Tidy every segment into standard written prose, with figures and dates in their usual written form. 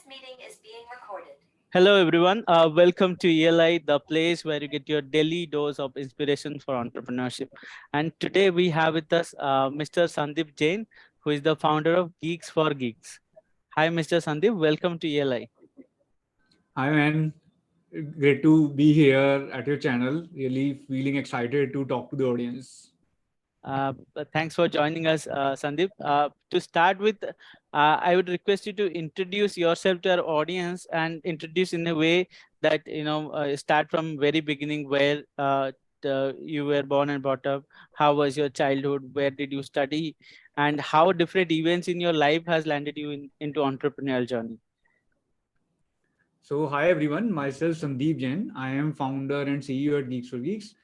meeting is being recorded. Hello, everyone. Welcome to ELI, the place where you get your daily dose of inspiration for entrepreneurship. And today we have with us Mr. Sandeep Jain, who is the founder of Geeks for Geeks. Hi, Mr. Sandeep. Welcome to ELI. Hi, man. Great to be here at your channel. Really feeling excited to talk to the audience. Thanks for joining us, Sandeep. To start with, I would request you to introduce yourself to our audience and introduce in a way that start from very beginning where you were born and brought up. How was your childhood? Where did you study? And how different events in your life has landed you into entrepreneurial journey. So, hi everyone. Myself, Sandeep Jain. I am founder and CEO at Geeks4Geeks.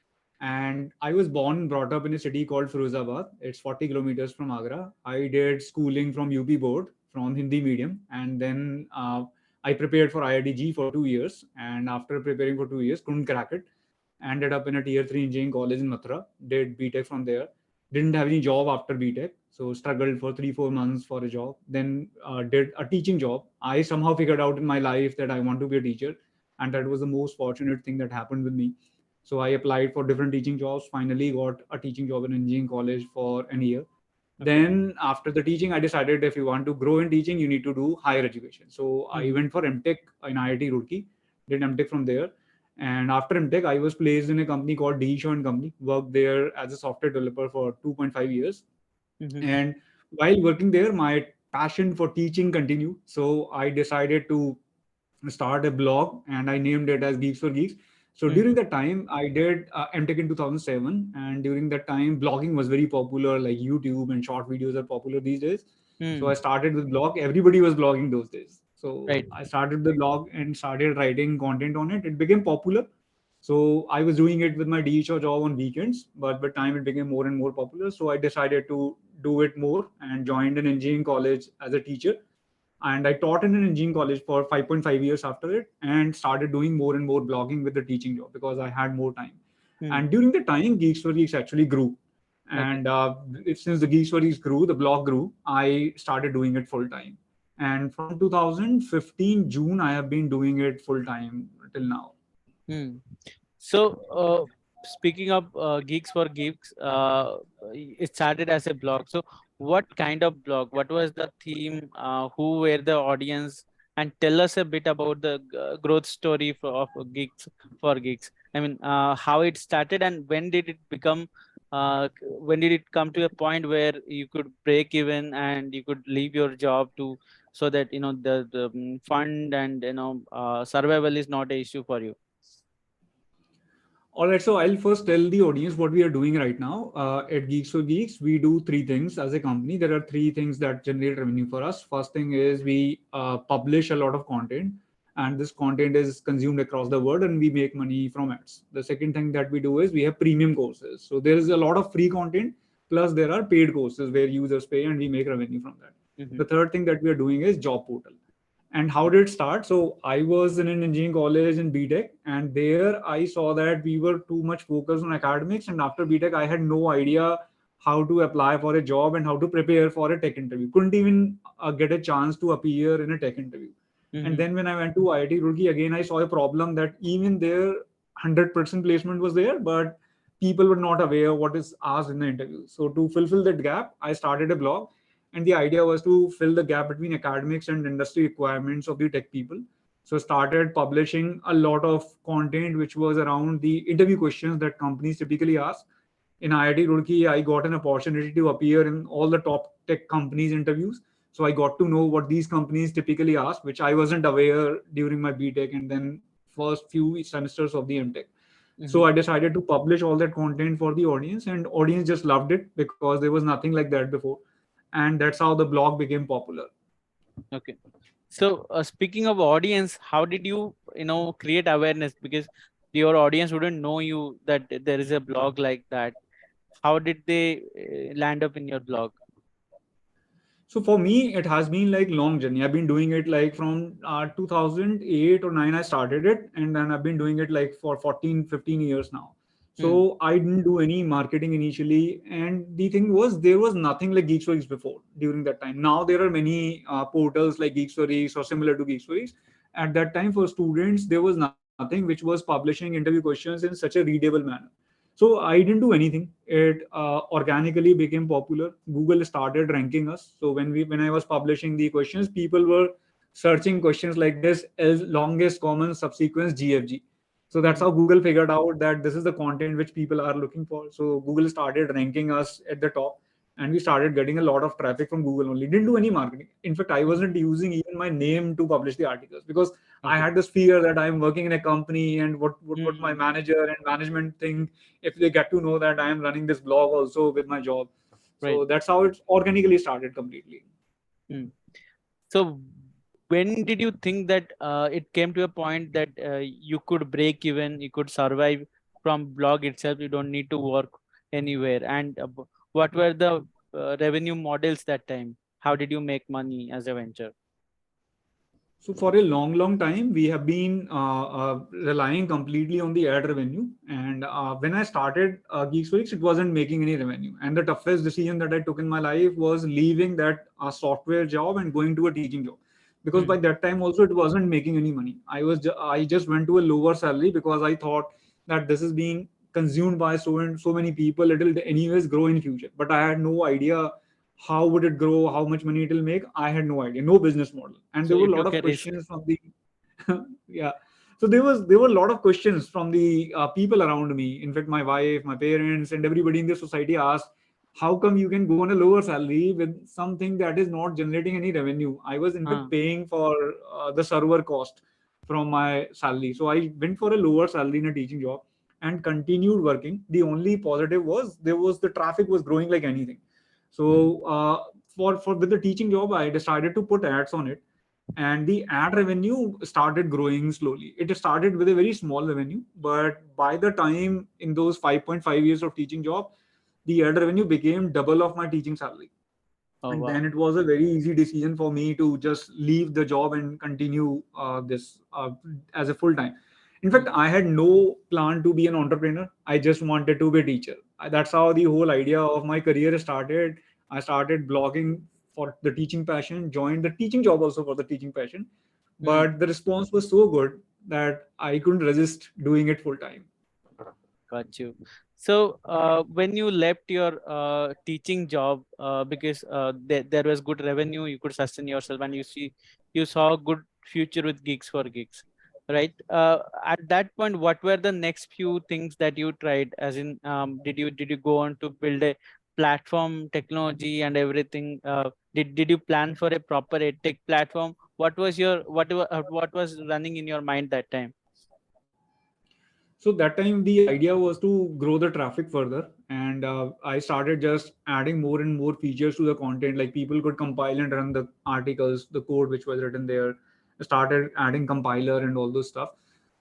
And I was born and brought up in a city called Firozabad. It's 40 kilometers from Agra. I did schooling from UP board from Hindi medium. And then I prepared for IITG for 2 years. And after preparing for 2 years, couldn't crack it. Ended up in a tier 3 engineering college in Mathura. Did BTech from there. Didn't have any job after BTech. So struggled for 3-4 months for a job. Then did a teaching job. I somehow figured out in my life that I want to be a teacher. And that was the most fortunate thing that happened with me. So I applied for different teaching jobs, finally got a teaching job in engineering college for a year. Then after the teaching, I decided if you want to grow in teaching, you need to do higher education. So I went for MTech in IIT Roorkee, did MTech from there. And after MTech, I was placed in a company called Digishaw and Company, worked there as a software developer for 2.5 years. And while working there, my passion for teaching continued. So I decided to start a blog and I named it as Geeks for Geeks. So during that time, I did MTech in 2007. And during that time, blogging was very popular, like YouTube and short videos are popular these days. So I started with blog. Everybody was blogging those days. So Right. I started the blog and started writing content on it. It became popular. So I was doing it with my DHO job on weekends, but by time it became more and more popular. So I decided to do it more and joined an engineering college as a teacher. And I taught in an engineering college for 5.5 years after it and started doing more and more blogging with the teaching job because I had more time. And during the time, Geeks for Geeks actually grew. And since the Geeks for Geeks grew, the blog grew, I started doing it full time. And from 2015 June, I have been doing it full time till now. So, speaking of Geeks for Geeks, it started as a blog. So, what kind of blog? What was the theme? Who were the audience? And tell us a bit about the growth story of Geeks for Geeks. I mean, how it started and when did it become? When did it come to a point where you could break even and you could leave your job to so that the fund and survival is not an issue for you. All right, so I'll first tell the audience what we are doing right now. At Geeks for Geeks, we do three things as a company. There are three things that generate revenue for us. First thing is we publish a lot of content, and this content is consumed across the world, and we make money from ads. The second thing that we do is we have premium courses. So there is a lot of free content, plus there are paid courses where users pay, and we make revenue from that. The third thing that we are doing is job portal. And how did it start? So I was in an engineering college in BTech, and there I saw that we were too much focused on academics. And after BTech, I had no idea how to apply for a job and how to prepare for a tech interview. Couldn't even get a chance to appear in a tech interview. And then when I went to IIT Roorkee, again, I saw a problem that even there, 100% placement was there, but people were not aware what is asked in the interview. So to fulfill that gap, I started a blog, and the idea was to fill the gap between academics and industry requirements of the tech people. So started publishing a lot of content which was around the interview questions that companies typically ask. In IIT Roorkee, I got an opportunity to appear in all the top tech companies interviews. So I got to know what these companies typically ask, which I wasn't aware during my BTech and then first few semesters of the MTech. So I decided to publish all that content for the audience, and audience just loved it because there was nothing like that before. And that's how the blog became popular. Okay. So speaking of audience, how did you create awareness? Because your audience wouldn't know you that there is a blog like that. How did they land up in your blog? So for me, it has been like long journey. I've been doing it like from 2008 or 9, I started it. And then I've been doing it like for 14, 15 years now. Hmm. So I didn't do any marketing initially, and the thing was there was nothing like Geeks for Geeks before during that time. Now there are many portals like Geeks for Geeks or similar to Geeks for Geeks. At that time, for students, there was nothing which was publishing interview questions in such a readable manner. So I didn't do anything. It organically became popular. Google started ranking us. So when I was publishing the questions, people were searching questions like this as longest common subsequence GFG. So that's Hmm. how Google figured out that this is the content which people are looking for. So Google started ranking us at the top, and we started getting a lot of traffic from Google only. Didn't do any marketing. In fact, I Hmm. wasn't using even my name to publish the articles because I Okay. had this fear that I'm working in a company and what my Hmm. manager and management think if they get to know that I am running this blog also with my job. Right. So that's how it organically started completely. Hmm. So when did you think that it came to a point that you could break even, you could survive from blog itself, you don't need to work anywhere? And what were the revenue models that time? How did you make money as a venture? So for a long time, we have been relying completely on the ad revenue. And when I started GeeksforGeeks, it wasn't making any revenue. And the toughest decision that I took in my life was leaving that software job and going to a teaching job. Because by Hmm. that time also, it wasn't making any money. I just went to a lower salary because I thought that this is being consumed by so many people. It will anyways grow in future. But I had no idea how would it grow, how much money it will make. I had no idea, no business model, and So there were you a lot took of a risk. questions from the yeah. So there were a lot of questions from the people around me. In fact, my wife, my parents, and everybody in the society asked, "How come you can go on a lower salary with something that is not generating any revenue?" I was in fact Huh. paying for the server cost from my salary, so I went for a lower salary in a teaching job and continued working. The only positive was there was the traffic was growing like anything. Hmm. So for with the teaching job, I decided to put ads on it, and the ad revenue started growing slowly. It started with a very small revenue, but by the time in those 5.5 years of teaching job, the ad revenue became double of my teaching salary. Oh And wow. then it was a very easy decision for me to just leave the job and continue this as a full time. In Hmm. fact, I had no plan to be an entrepreneur. I just wanted to be a teacher. That's how the whole idea of my career started. I started blogging for the teaching passion, joined the teaching job also for the teaching passion, Hmm. but the response was so good that I couldn't resist doing it full time. Got you. So, when you left your teaching job, because there was good revenue, you could sustain yourself, and you saw a good future with Geeks for Geeks, right? At that point, what were the next few things that you tried? As in, did you go on to build a platform, technology, and everything? Did you plan for a proper edtech platform? What was running in your mind that time? So that time the idea was to grow the traffic further, and I started just adding more and more features to the content. Like people could compile and run the articles, the code which was written there. I started adding compiler and all those stuff.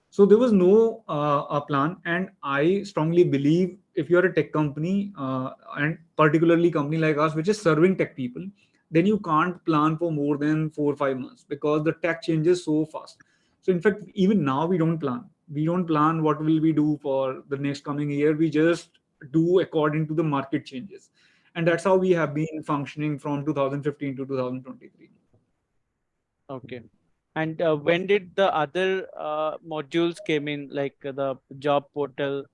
So there was no a plan, and I strongly believe if you are a tech company and particularly company like us, which is serving tech people, then you can't plan for more than 4 or 5 months because the tech changes so fast. So in fact, even now we don't plan what will we do for the next coming year. We just do according to the market changes, and that's how we have been functioning from 2015 to 2023. Okay. And when did the other modules came in, like the job portal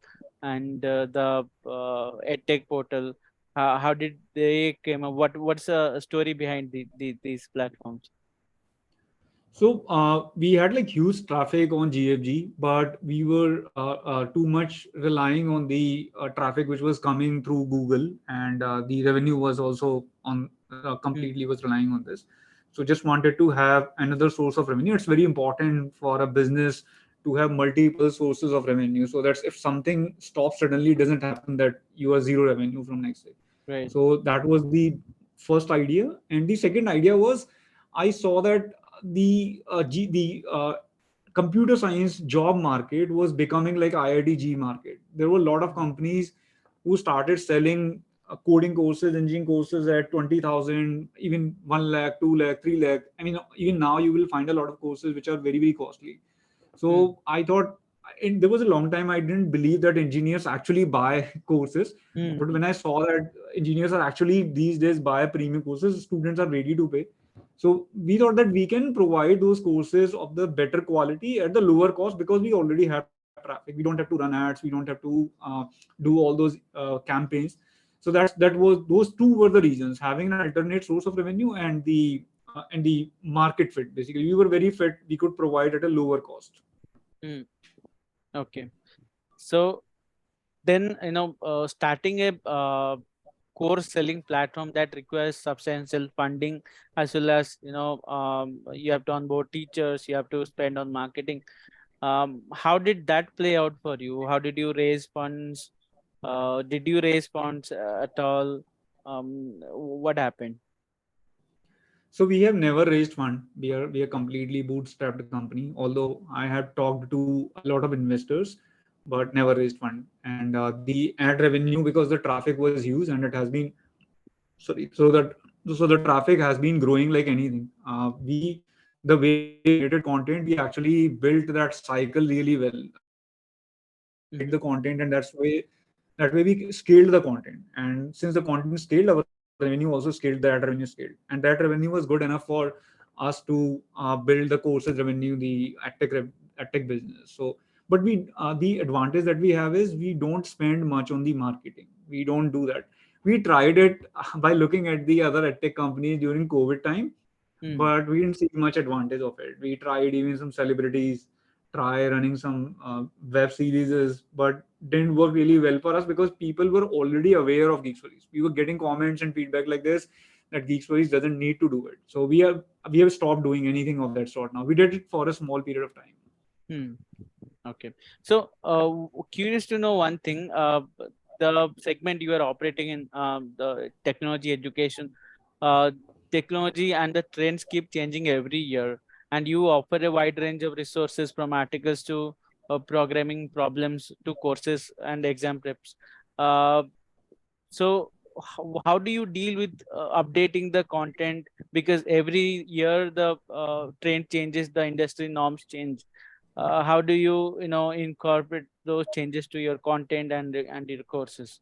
and the edtech portal? How did they came up? What's the story behind these platforms? So we had like huge traffic on GFG, but we were too much relying on the traffic which was coming through Google, and the revenue was also on Hmm. completely was relying on this. So just wanted to have another source of revenue. It's very important for a business to have multiple sources of revenue, so that if something stops suddenly, it doesn't happen that you are zero revenue from next day. Right. So that was the first idea, and the second idea was I saw that the computer science job market was becoming like IIT market. There were a lot of Hmm. companies who started selling coding courses, engineering courses at 20,000, even 1 lakh, 2 lakh, 3 lakh. I mean, even now you will find a lot of courses which are very, very costly. Hmm. So I thought there was a long time I didn't believe that engineers actually buy courses. Hmm. But when I saw that engineers are actually these days buy premium courses, students are ready to pay. So we thought that we can provide those courses of the better quality at the lower cost, because we already have traffic. We don't have to run ads. We don't have to do all those campaigns. So those two were the reasons: having an alternate source of revenue, and the market fit. Basically, we were very fit. We could provide at a lower cost. Hmm. Okay. So then, starting a course selling platform that requires substantial funding, as well as, you have to onboard teachers, you have to spend on marketing. How did that play out for you? How did you raise funds? Did you raise funds at all? What happened? So we have never raised fund. We are completely bootstrapped company. Although I have talked to a lot of investors, but never raised fund. And the ad revenue, because the traffic was huge and it has been sorry, so the traffic has been growing like anything. We The way we created content, we actually built that cycle really well. We create the Mhm. content, and that way we scaled the content. And since the content scaled, our revenue also scaled, the ad revenue scaled, and that revenue was good enough for us to build the courses revenue, the edtech business. So, but the advantage that we have is we don't spend much on the marketing. We don't do that. We tried it by looking at the other edtech companies during COVID time, Hmm. but we didn't see much advantage of it. We tried even some celebrities, try running some web series, but didn't work really well for us because people were already aware of Geeks for Geeks. We were getting comments and feedback like this, that Geeks for Geeks doesn't need to do it. So we have stopped doing anything of that sort now. We did it for a small period of time. Hmm. Okay. So, curious to know one thing. The segment you are operating in, the technology education, uh, technology and the trends keep changing every year, and you offer a wide range of resources from articles to programming problems to courses and exam preps. Uh, so, how do you deal with updating the content? Because every year the trend changes, the industry norms change. How do you, incorporate those changes to your content and your courses?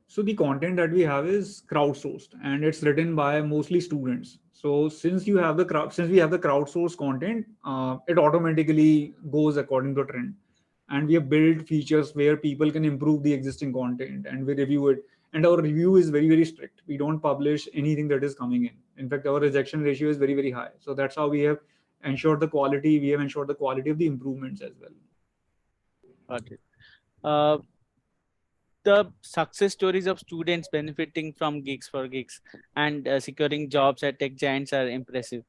So the content that we have is crowdsourced, and it's written by mostly students. So since we have the crowdsourced content, it automatically goes according to trend. And we have built features where people can improve the existing content, and we review it. And our review is very, very strict. We don't publish anything that is coming in. In fact, our rejection ratio is very, very high. So that's how we have ensured the quality. We have ensured the quality of the improvements as well. Got it. Uh, the success stories of students benefiting from Geeks for Geeks and securing jobs at tech giants are impressive.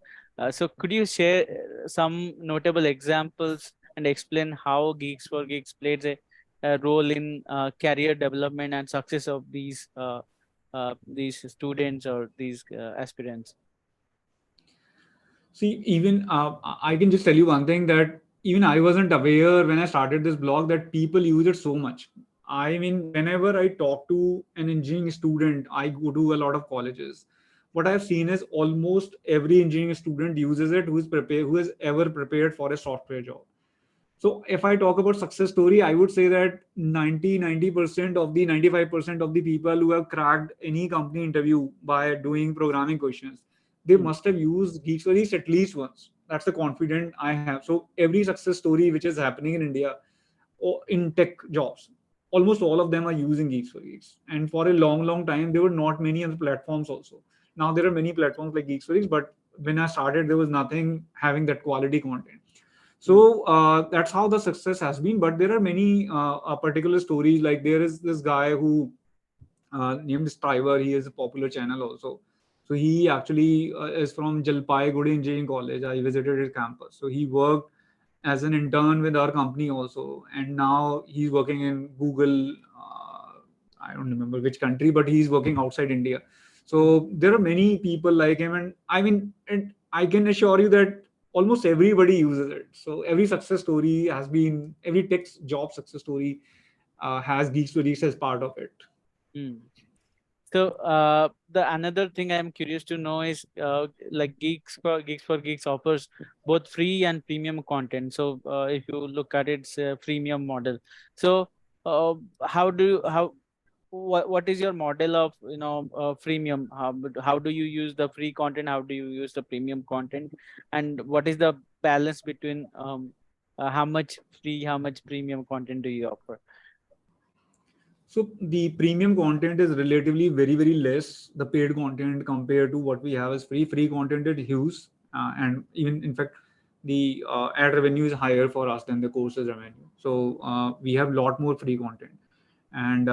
So, could you share some notable examples and explain how Geeks for Geeks played a role in career development and success of these students or these aspirants? See, even I can just tell you one thing, that even I wasn't aware when I started this blog that people use it so much. I mean, whenever I talk to an engineering student, I go to a lot of colleges. What I've seen is almost every engineering student uses it who has ever prepared for a software job. So if I talk about success story, I would say that 90% of the 95% of the people who have cracked any company interview by doing programming questions, they Hmm. must have used Geeks for Geeks at least once. That's the confidence I have. So every success story which is happening in India or in tech jobs, almost all of them are using Geeks for Geeks. And for a long, long time, there were not many other platforms also. Now there are many platforms like Geeks for Geeks, but when I started, there was nothing having that quality content. Hmm. So that's how the success has been. But there are many particular stories. Like there is this guy who named Striver. He is a popular channel also. So he actually is from Jalpaiguri Engineering College. I visited his campus. So he worked as an intern with our company also, and now he's working in Google. I don't remember which country, but he's working outside India. Hmm. So there are many people like him, and I mean, and I can assure you that almost everybody uses it. So every tech job success story has Geeks to Geeks as part of it. Hmm. So the another thing I'm curious to know is like Geeks for Geeks offers both free and premium content. So if you look at it, it's a freemium model. So uh, how do you how what is your model of freemium? How do you use the free content? How do you use the premium content? And what is the balance between how much free, how much premium content do you offer? So the premium content is relatively very less the paid content compared to what we have as free. Free content is huge, and even in fact, the ad revenue is higher for us than the courses revenue. So we have a lot more free content, and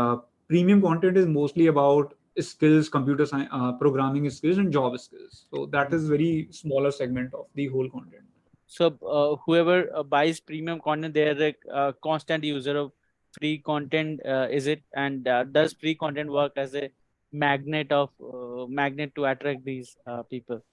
premium content is mostly about skills, computer science, programming skills, and job skills. So that is very smaller segment of the whole content. So whoever buys premium content, they are a constant user of free content, is it? And does free content work as a magnet to attract these people?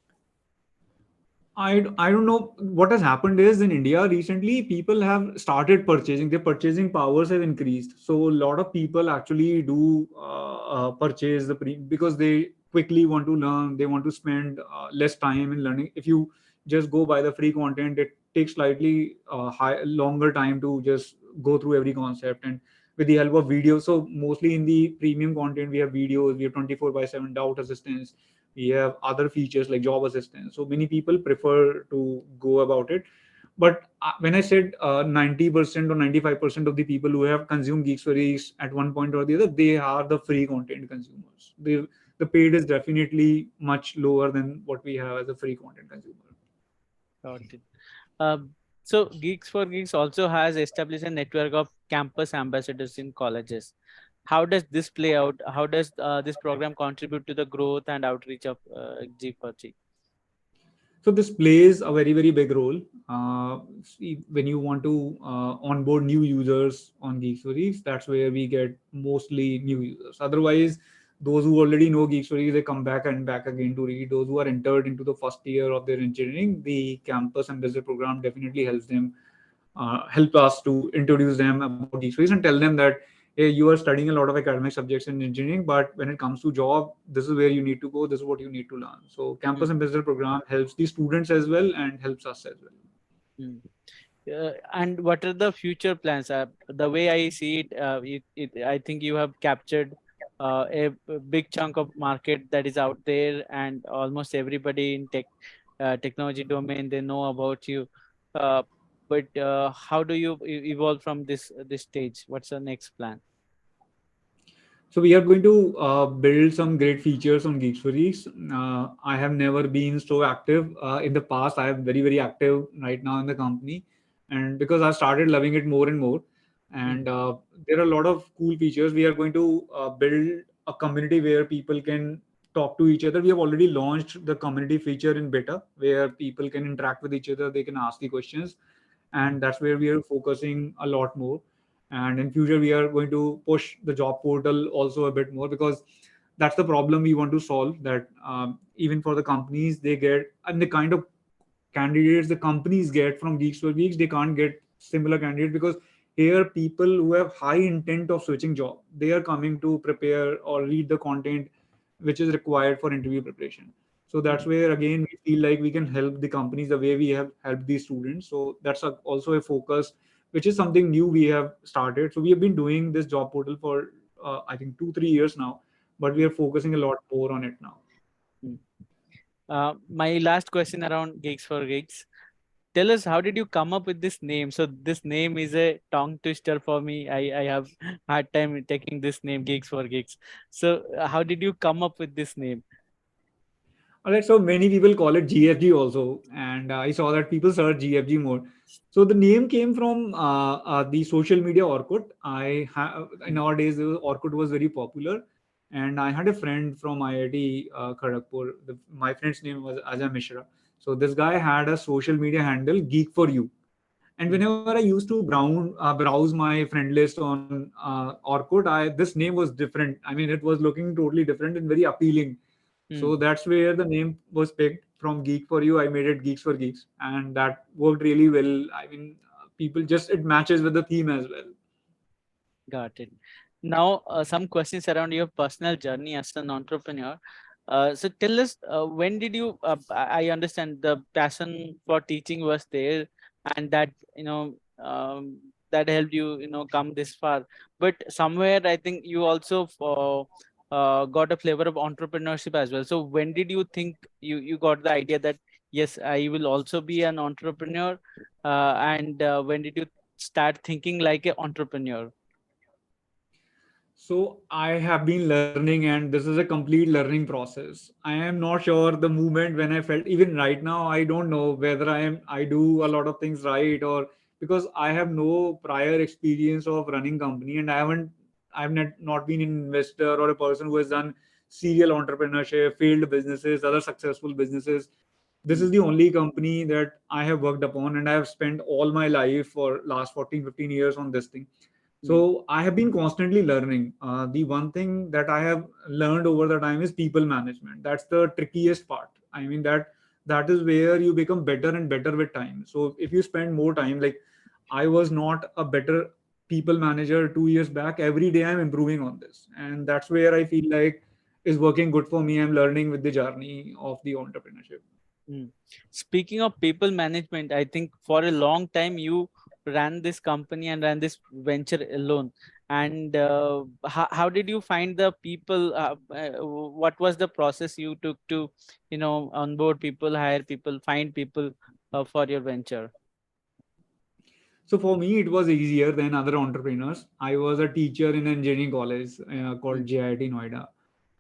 I don't know what has happened is in India recently people have started purchasing. Their purchasing powers have increased. So a lot of people actually do purchase because they quickly want to learn. They want to spend less time in learning. If you just go by the free content, it takes slightly longer time to just go through every concept and with the help of video. So mostly in the premium content, we have videos, we have 24/7 doubt assistance, we have other features like job assistance. So many people prefer to go about it. But when I said 90% or 95% of the people who have consumed Geeks for Geeks at one point or the other, they are the free content consumers. The paid is definitely much lower than what we have as a free content consumer. Got it. Um, so Geeks for Geeks also has established a network of campus ambassadors in colleges. How does this play out? How does this program contribute to the growth and outreach of G4G? So this plays a very big role. When you want to onboard new users on Geek Stories, that's where we get mostly new users. Otherwise, those who already know Geek Stories, they come back and back again to read. Those who are entered into the first year of their engineering, the campus ambassador program definitely help us to introduce them about Geek Stories and tell them that hey, you are studying a lot of academic subjects in engineering, but when it comes to job, this is where you need to go. This is what you need to learn. So campus ambassador program helps the students as well and helps us as well. Mm. And what are the future plans? The way I see it, I think you have captured a big chunk of market that is out there, and almost everybody in technology domain, they know about you. Uh, but how do you evolve from this stage? What's the next plan? So we are going to build some great features on Geeks for Geeks. I have never been so active in the past. I am very active right now in the company, and because I started loving it more and more, and Mm, there are a lot of cool features. We are going to build a community where people can talk to each other. We have already launched the community feature in beta, where people can interact with each other. They can ask the questions, and that's where we are focusing a lot more. And in future we are going to push the job portal also a bit more, because that's the problem we want to solve, that even for the companies, they get and the kind of candidates the companies get from Geeks for Geeks, they can't get similar candidates, because here people who have high intent of switching job, they are coming to prepare or read the content which is required for interview preparation. So that's mm, where again we feel like we can help the companies the way we have helped these students. So that's also a focus, which is something new we have started. So we have been doing this job portal for I think 2-3 years now, but we mm, are focusing a lot more on it now. mm. My last question around Geeks for Geeks. Tell us, how did you come up with this name? So this name is a tongue twister for me. I have hard time taking this name, Geeks for Geeks. So how did you come up with this name? All right, so many people call it GFG also, and I saw that people search GFG more. So the name came from the social media Orkut. In Mm, our days Orkut was very popular, and I had a friend from IIT Kharagpur. My friend's name was Ajay Mishra. So this guy had a social media handle Geek for You, and mm, whenever I used to browse my friend list on Orkut, this name was different. I mean, it was looking totally different and very appealing. mm. So that's where the name was picked from. Geek for You, I made it Geeks for Geeks, and that worked really well. I mean, people just it matches with the theme as well. Got it. Now, some questions around your personal journey as an entrepreneur. So tell us, when did you, I understand the passion for teaching was there, and that, that helped you, come this far. But somewhere, I think you also got a flavor of entrepreneurship as well. So when did you think you got the idea that, yes, I will also be an entrepreneur? And when did you start thinking like an entrepreneur? So I have been learning, and this is a complete learning process. I am not sure the moment when I felt, even right now, I don't know whether I do a lot of things right, or because I have no prior experience of running company, and I've not been an investor or a person who has done serial entrepreneurship, failed businesses, other successful businesses. This is Hmm. the only company that I have worked upon, and I have spent all my life for last 14, 15 years on this thing. Hmm. So I have been constantly learning. The one thing that I have learned over the time is people management. That's the trickiest part. I mean that is where you become better and better with time. So if you spend more time, like I was not a better people manager 2 years back. Every day I'm improving on this, and that's where I feel like is working good for me. I'm learning with the journey of the entrepreneurship. Mm. Speaking of people management, I think for a long time you ran this company and ran this venture alone. And how did you find the people? What was the process you took to, onboard people, hire people, find people for your venture? So for me, it was easier than other entrepreneurs. I was a teacher in an engineering college called Mm. JIT Noida,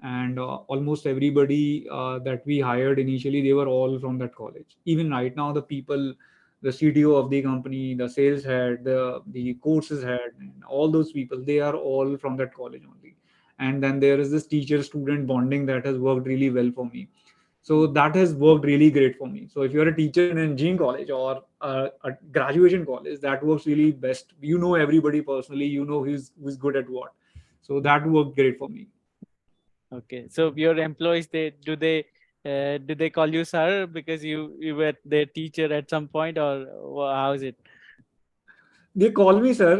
and almost everybody that we hired initially, they were all from that college. Even right now, the people, the CTO of the company, the sales head, the courses head, and all those people, they are all from that college only. And then there is this teacher-student bonding that has worked really well for me. So Mm. that has worked really great for me. So if you're a teacher in an engineering college or a graduation college, that works really best. You know everybody personally. You know who's good at what. So Mm. that worked great for me. Okay, so your employees, do they call you sir because you were their teacher at some point, or how is it? They call me sir.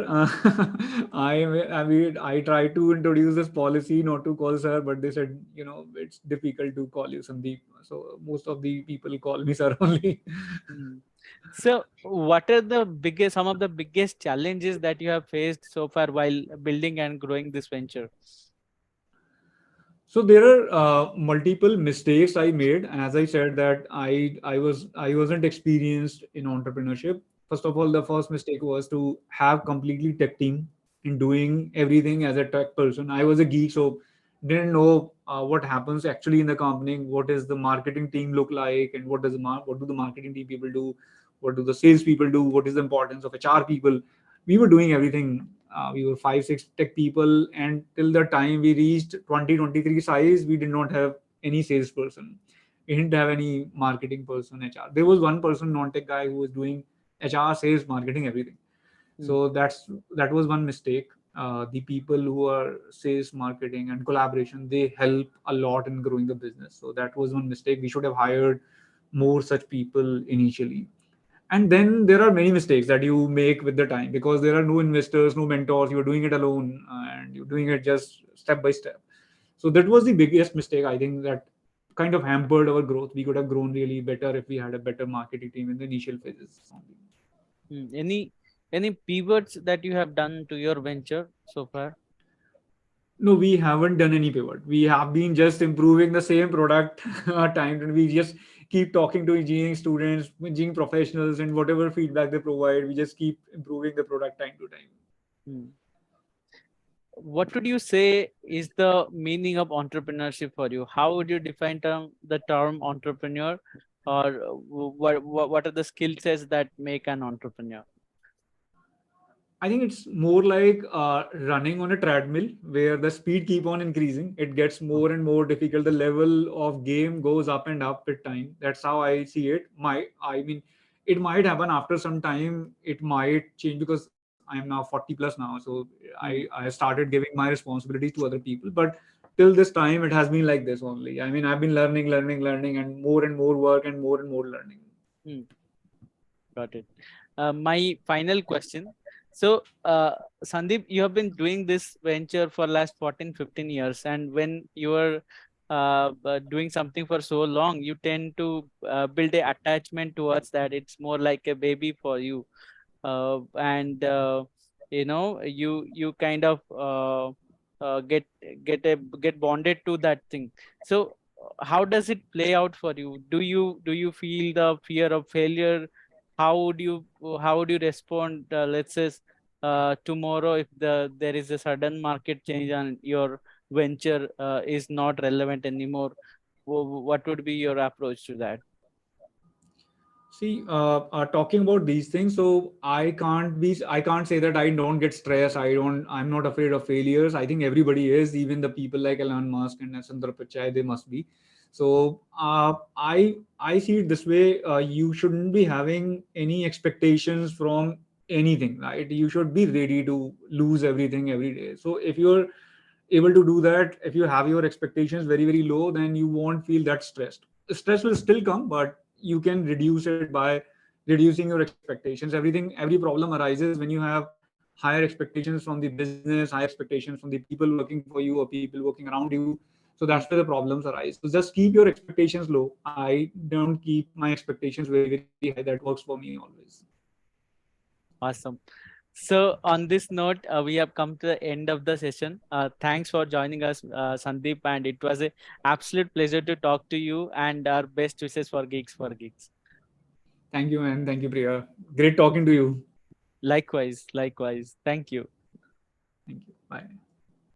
I tried to introduce this policy not to call sir, but they said it's difficult to call you Sandeep. So most of the people call me sir only. Mm. So, what are some of the biggest challenges that you have faced so far while building and growing this venture? So there are multiple mistakes I made. As I said that I wasn't experienced in entrepreneurship. First of all, the first mistake was to have completely tech team in doing everything as a tech person. I was a geek, so didn't know what happens actually in the company. What is the marketing team look like, and what do the marketing team people do? What do the sales people do? What is the importance of HR people? We were doing everything. We were five, six tech people, and till the time we reached 2023 size, we did not have any salesperson. We didn't have any marketing person, HR. There was one person, non-tech guy, who was doing HR, sales, marketing, everything. Mm. So that was one mistake. The people who are sales, marketing, and collaboration, they help a lot in growing the business. So that was one mistake. We should have hired more such people initially. And then there are many mistakes that you make with the time because there are no investors, no mentors. You're doing it alone, and you're doing it just step by step. So that was the biggest mistake, I think, that kind of hampered our growth. We could have grown really better if we had a better marketing team in the initial phases only. Mm. Any pivots that you have done to your venture so far? No, we haven't done any pivot. We have been just improving the same product time, and we just keep talking to engineering students, engineering professionals, and whatever feedback they provide, we just keep improving the product time to time. Mm. What would you say is the meaning of entrepreneurship for you? How would you define the term entrepreneur, or what are the skill sets that make an entrepreneur? I think it's more like running on a treadmill where the speed keep on increasing. It gets more and more difficult. The level of game goes up and up with time. That's how I see it. I mean, it might happen after some time. It might change because I am now 40 plus now. So I Mm. started giving my responsibilities to other people. But till this time, it has been like this only. I mean, I've been learning, and more work and more learning. Mm. Got it. My final question. So, Sandeep, you have been doing this venture for last 14, 15 years. And when you are doing something for so long, you tend to build a attachment towards that. It's more like a baby for you. And you kind of get bonded to that thing. So how does it play out for you? Do you feel the fear of failure? How would you respond, let's say, tomorrow, if there is a sudden market change and your venture is not relevant anymore? What would be your approach to that? See, talking about these things, so I can't say that I don't get stressed. I'm not afraid of failures. I think everybody is, even the people like Elon Musk and Sundar Pichai, they must be. So, I see it this way. You shouldn't be having any expectations from anything, right? You should be ready to lose everything every day. So, if you're able to do that, if you have your expectations very very low, then you won't feel that stressed. Stress will still come, but you can reduce it by reducing your expectations. Every problem arises when you have higher expectations from the business, higher expectations from the people working for you or people working around you. So that's where the problems arise. So just keep your expectations low. I don't keep my expectations very very high. That works for me always. Awesome. So on this note, we have come to the end of the session. Thanks for joining us, Sandeep, and it was a absolute pleasure to talk to you. And our best wishes for Geeks for Geeks. Thank you, man. Thank you, Priya. Great talking to you. Likewise, likewise. Thank you. Thank you. Bye.